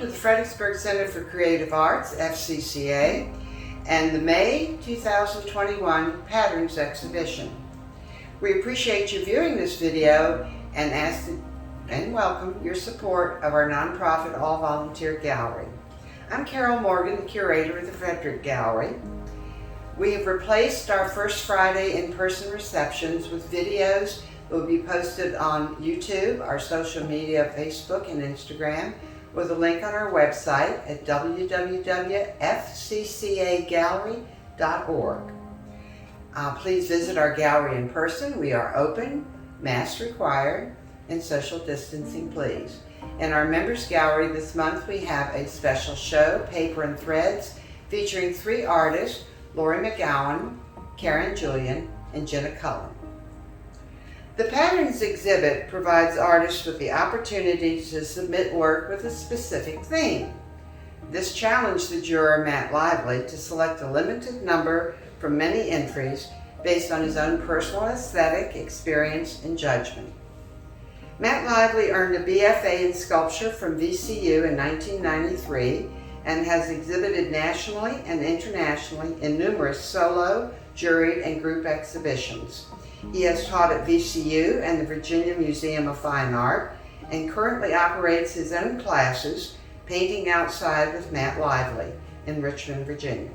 the Fredericksburg Center for Creative Arts, Fcca, and the May 2021 Patterns Exhibition. We appreciate you viewing this video and ask and welcome your support of our nonprofit all-volunteer gallery. I'm Carol Morgan, the curator of the Frederick Gallery. We have replaced our first Friday in-person receptions with videos that will be posted on YouTube, our social media, Facebook and Instagram, with a link on our website at www.fccagallery.org. Please visit our gallery in person. We are open, mask required, and social distancing please. In our members gallery this month we have a special show, Paper and Threads, featuring 3 artists, Lori McGowan, Karen Julian, and Jenna Cullen. The Patterns exhibit provides artists with the opportunity to submit work with a specific theme. This challenged the juror Matt Lively to select a limited number from many entries based on his own personal aesthetic, experience, and judgment. Matt Lively earned a BFA in sculpture from VCU in 1993 and has exhibited nationally and internationally in numerous solo, juried, and group exhibitions. He has taught at VCU and the Virginia Museum of Fine Art and currently operates his own classes, Painting Outside with Matt Lively in Richmond, Virginia.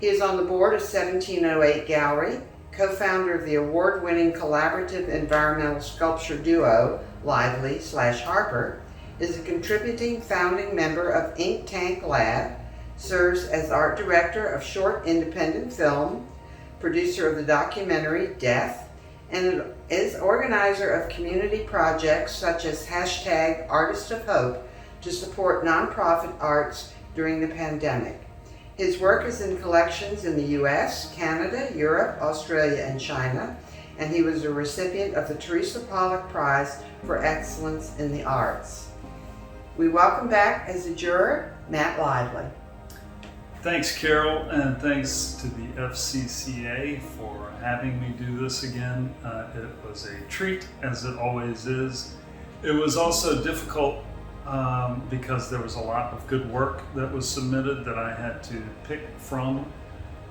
He is on the board of 1708 Gallery, co-founder of the award-winning collaborative environmental sculpture duo Lively/Harper, is a contributing founding member of Ink Tank Lab, serves as art director of short independent film, producer of the documentary Death, and is organizer of community projects such as #Artist of Hope to support nonprofit arts during the pandemic. His work is in collections in the US, Canada, Europe, Australia, and China, and he was a recipient of the Teresa Pollock Prize for Excellence in the Arts. We welcome back as a juror, Matt Lively. Thanks, Carol, and thanks to the FCCA for having me do this again. It was a treat, as it always is. It was also difficult because there was a lot of good work that was submitted that I had to pick from.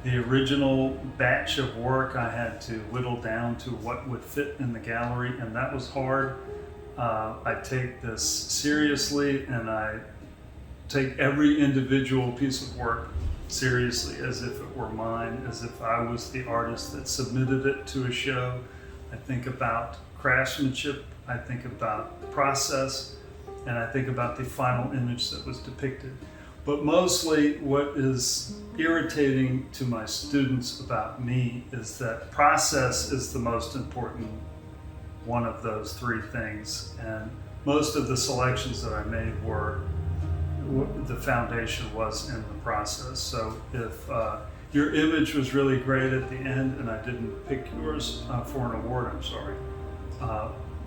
The original batch of work I had to whittle down to what would fit in the gallery, and that was hard. I take this seriously, and I take every individual piece of work seriously as if it were mine, as if I was the artist that submitted it to a show. I think about craftsmanship, I think about the process, and I think about the final image that was depicted. But mostly what is irritating to my students about me is that process is the most important one of those 3 things. And most of the selections that I made were, the foundation was in the process. So if your image was really great at the end and I didn't pick yours for an award, I'm sorry,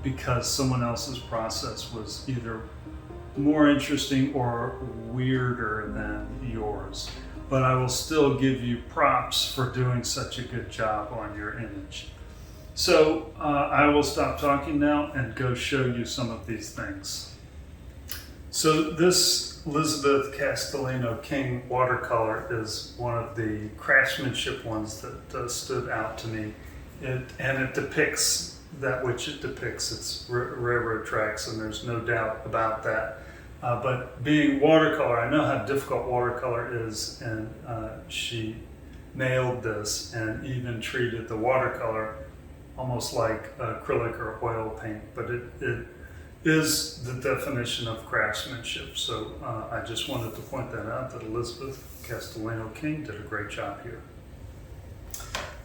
because someone else's process was either more interesting or weirder than yours. But I will still give you props for doing such a good job on your image. So I will stop talking now and go show you some of these things. So this Elizabeth Castellano King watercolor is one of the craftsmanship ones that stood out to me. It depicts that which it depicts. It's railroad tracks, and there's no doubt about that. But being watercolor, I know how difficult watercolor is, and she nailed this and even treated the watercolor almost like acrylic or oil paint, but it is the definition of craftsmanship. So I just wanted to point that out, that Elizabeth Castellano King did a great job here.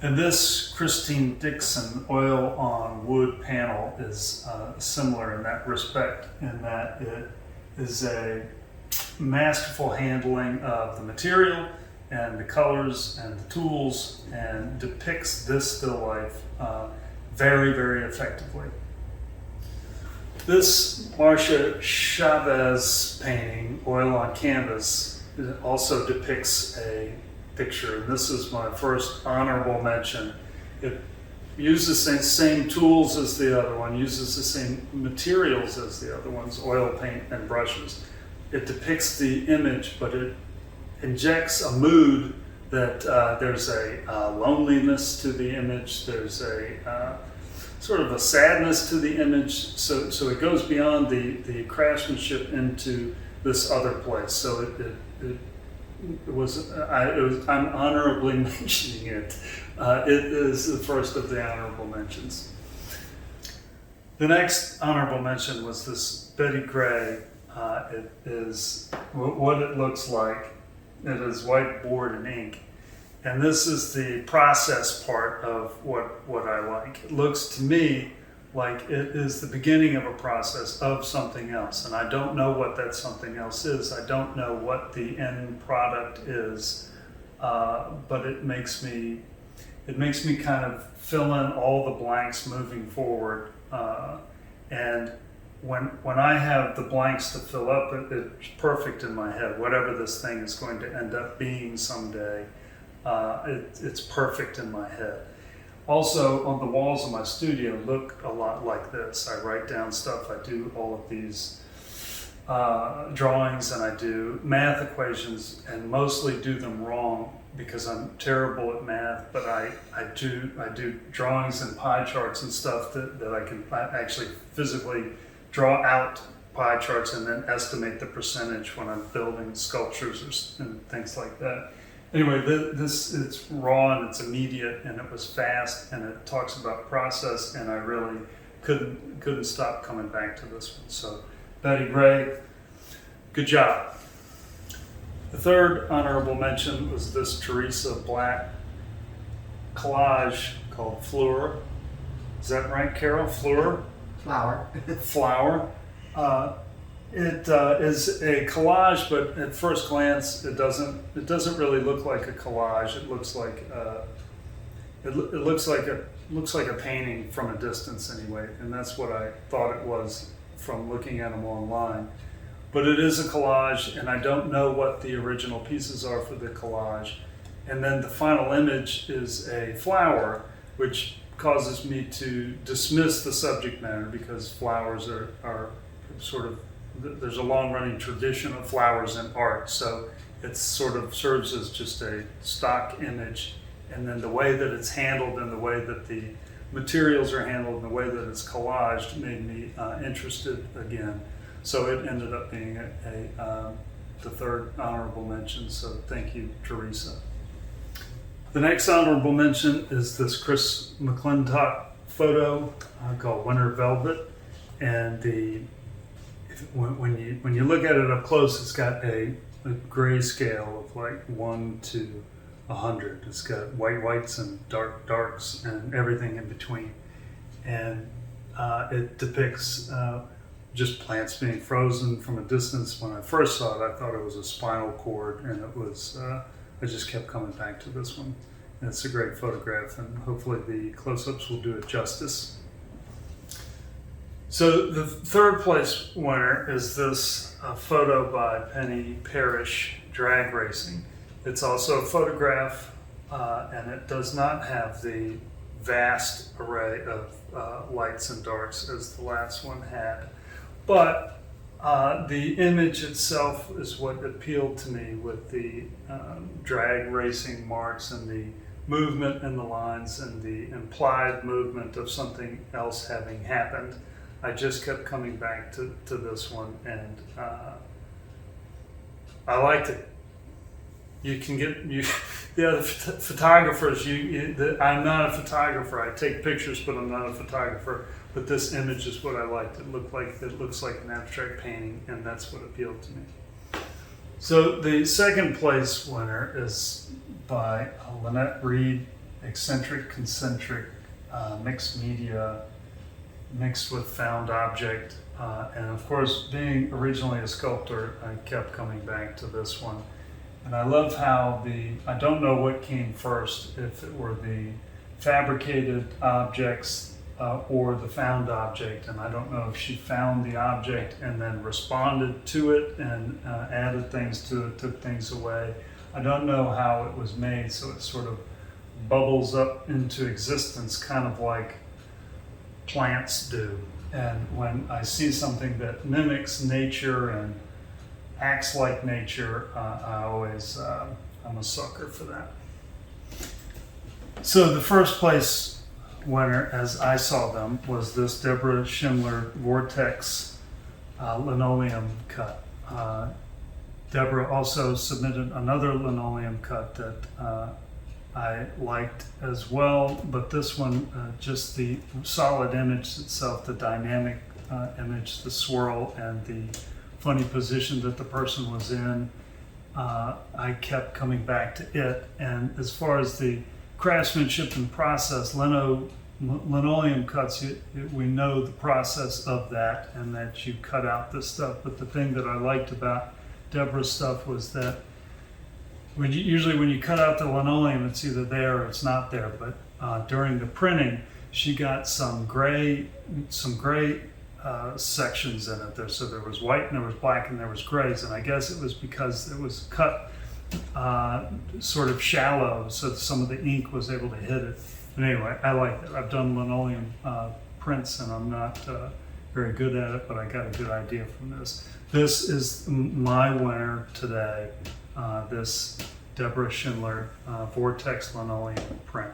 And this Christine Dixon oil on wood panel is similar in that respect, in that it is a masterful handling of the material and the colors and the tools, and depicts this still life very, very effectively. This Marcia Chavez painting, oil on canvas, also depicts a picture. And this is my first honorable mention. It uses the same tools as the other one, uses the same materials as the other ones, oil paint and brushes, it depicts the image, but it injects a mood that there's a loneliness to the image, there's a sort of a sadness to the image, so it goes beyond the craftsmanship into this other place. So I'm honorably mentioning it. It is the first of the honorable mentions. The next honorable mention was this Betty Gray. It is what it looks like. It is whiteboard and ink. And this is the process part of what I like. It looks to me like it is the beginning of a process of something else. And I don't know what that something else is. I don't know what the end product is, but it makes me kind of fill in all the blanks moving forward. And when I have the blanks to fill up, it's perfect in my head. Whatever this thing is going to end up being someday, it's perfect in my head. Also, on the walls of my studio look a lot like this. I write down stuff. I do all of these drawings, and I do math equations, and mostly do them wrong because I'm terrible at math. But I do drawings and pie charts and stuff that I can actually physically draw out pie charts and then estimate the percentage when I'm building sculptures and things like that. Anyway, it's raw and it's immediate and it was fast and it talks about process, and I really couldn't stop coming back to this one. So Betty Gray, good job. The third honorable mention was this Teresa Black collage called Fleur. Is that right, Carol? Fleur? Flower. Flower. It is a collage, but at first glance, it doesn't really look like a collage. It looks like it looks like a painting from a distance anyway, and that's what I thought it was from looking at them online. But it is a collage, and I don't know what the original pieces are for the collage. And then the final image is a flower, which causes me to dismiss the subject matter because flowers are sort of, there's a long-running tradition of flowers in art, so it sort of serves as just a stock image. And then the way that it's handled and the way that the materials are handled and the way that it's collaged made me interested again. So it ended up being the third honorable mention, so thank you, Teresa. The next honorable mention is this Chris McClintock photo called Winter Velvet, and when you look at it up close, it's got a grayscale of like 1 to 100. It's got whites and darks and everything in between, and it depicts just plants being frozen from a distance. When I first saw it, I thought it was a spinal cord, and it was. I just kept coming back to this one. And it's a great photograph, and hopefully the close-ups will do it justice. So the third place winner is this photo by Penny Parrish, Drag Racing. It's also a photograph, and it does not have the vast array of lights and darks as the last one had. But the image itself is what appealed to me, with the drag racing marks and the movement in the lines and the implied movement of something else having happened. I just kept coming back to this one, and I liked it. You can get the other photographers. I'm not a photographer. I take pictures, but I'm not a photographer. But this image is what I liked. It looks like an abstract painting, and that's what appealed to me. So the second place winner is by Lynette Reed, Eccentric Concentric, Mixed Media, Mixed with Found Object. And of course, being originally a sculptor, I kept coming back to this one. And I love how I don't know what came first, if it were the fabricated objects or the found object. And I don't know if she found the object and then responded to it and added things to it, took things away. I don't know how it was made, so it sort of bubbles up into existence, kind of like plants do. And when I see something that mimics nature and axe-like nature, I'm a sucker for that. So the first place winner, as I saw them, was this Deborah Schindler Vortex linoleum cut. Deborah also submitted another linoleum cut that I liked as well, but this one, just the solid image itself, the dynamic image, the swirl, and the funny position that the person was in, I kept coming back to it. And as far as the craftsmanship and process, linoleum cuts, we know the process of that, and that you cut out this stuff. But the thing that I liked about Deborah's stuff was that usually when you cut out the linoleum, it's either there or it's not there. But during the printing, she got some gray sections in it. So there was white and there was black and there was grays, and I guess it was because it was cut sort of shallow, so some of the ink was able to hit it. But anyway, I like it. I've done linoleum prints, and I'm not very good at it, but I got a good idea from this. This is my winner today, this Deborah Schindler Vortex linoleum print.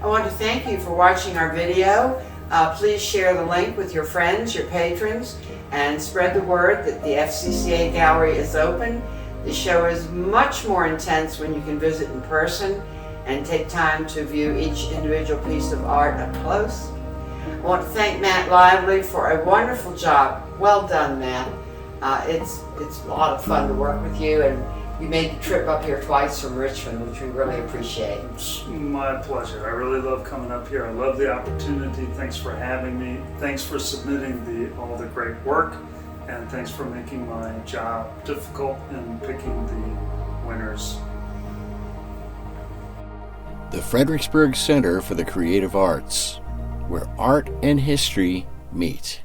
I want to thank you for watching our video. Please share the link with your friends, your patrons, and spread the word that the FCCA Gallery is open. The show is much more intense when you can visit in person and take time to view each individual piece of art up close. I want to thank Matt Lively for a wonderful job. Well done, Matt. It's a lot of fun to work with you, and you made the trip up here twice from Richmond, which we really appreciate. It's my pleasure. I really love coming up here. I love the opportunity. Thanks for having me. Thanks for submitting all the great work, and thanks for making my job difficult and picking the winners. The Fredericksburg Center for the Creative Arts, where art and history meet.